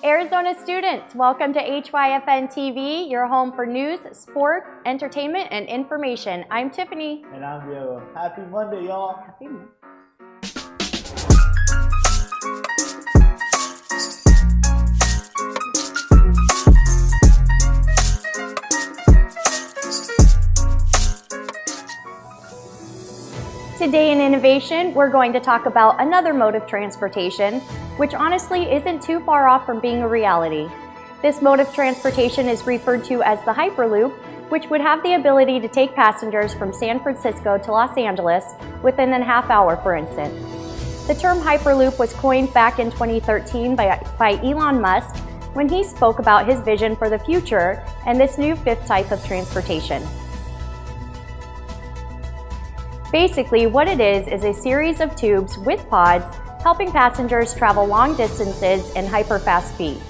Arizona students, welcome to Hyfntv, your home for news, sports, entertainment, and information. I'm Tiffany. And I'm Diego. Happy Monday, y'all. Happy Monday. Today in Innovation, we're going to talk about another mode of transportation, which honestly isn't too far off from being a reality. This mode of transportation is referred to as the Hyperloop, which would have the ability to take passengers from San Francisco to Los Angeles within a half hour, for instance. The term Hyperloop was coined back in 2013 by Elon Musk when he spoke about his vision for the future and this new fifth type of transportation. Basically, what it is a series of tubes with pods helping passengers travel long distances and hyper-fast speeds.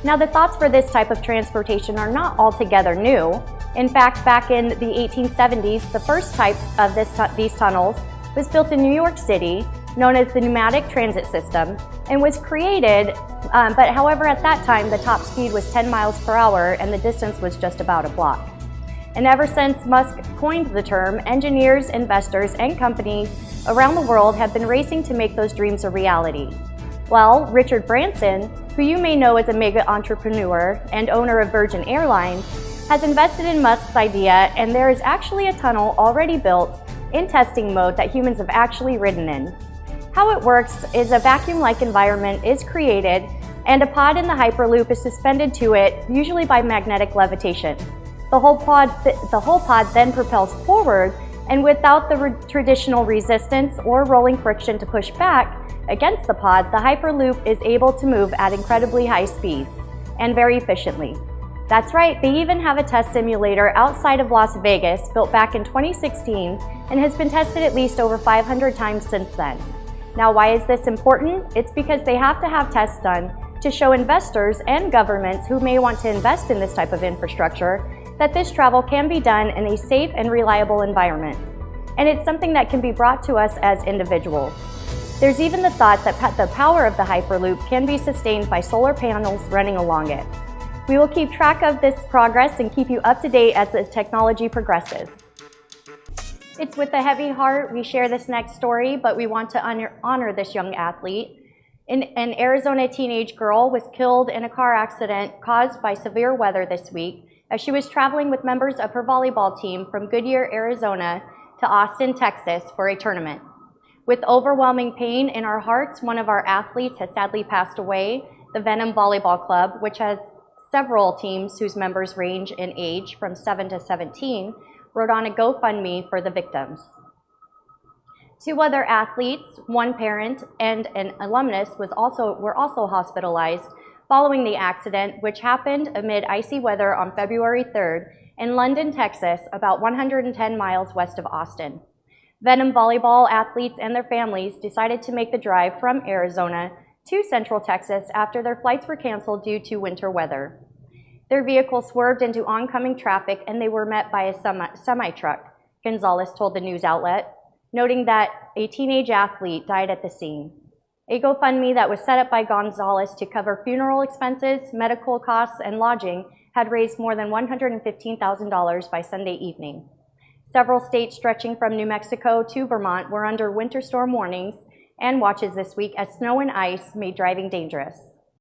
Now, the thoughts for this type of transportation are not altogether new. In fact, back in the 1870s, the first type of these tunnels was built in New York City, known as the pneumatic transit system, and was created, but however, at that time, the top speed was 10 miles per hour and the distance was just about a block. And ever since Musk coined the term, engineers, investors, and companies around the world have been racing to make those dreams a reality. Well, Richard Branson, who you may know as a mega entrepreneur and owner of Virgin Airlines, has invested in Musk's idea, and there is actually a tunnel already built in testing mode that humans have actually ridden in. How it works is a vacuum-like environment is created, and a pod in the Hyperloop is suspended to it, usually by magnetic levitation. The whole pod then propels forward, and without the traditional resistance or rolling friction to push back against the pod, the Hyperloop is able to move at incredibly high speeds and very efficiently. That's right, they even have a test simulator outside of Las Vegas built back in 2016 and has been tested at least over 500 times since then. Now, why is this important? It's because they have to have tests done to show investors and governments who may want to invest in this type of infrastructure that this travel can be done in a safe and reliable environment. And it's something that can be brought to us as individuals. There's even the thought that the power of the Hyperloop can be sustained by solar panels running along it. We will keep track of this progress and keep you up to date as the technology progresses. It's with a heavy heart we share this next story, but we want to honor this young athlete. An Arizona teenage girl was killed in a car accident caused by severe weather this week as she was traveling with members of her volleyball team from Goodyear, Arizona to Austin, Texas for a tournament. With overwhelming pain in our hearts, one of our athletes has sadly passed away. The Venom Volleyball Club, which has several teams whose members range in age from 7 to 17, wrote on a GoFundMe for the victims. Two other athletes, one parent, and an alumnus were also hospitalized following the accident, which happened amid icy weather on February 3rd in London, Texas, about 110 miles west of Austin. Venom volleyball athletes and their families decided to make the drive from Arizona to Central Texas after their flights were canceled due to winter weather. Their vehicle swerved into oncoming traffic and they were met by a semi-truck, Gonzalez told the news outlet, noting that a teenage athlete died at the scene. A GoFundMe that was set up by Gonzalez to cover funeral expenses, medical costs, and lodging had raised more than $115,000 by Sunday evening. Several states stretching from New Mexico to Vermont were under winter storm warnings and watches this week as snow and ice made driving dangerous.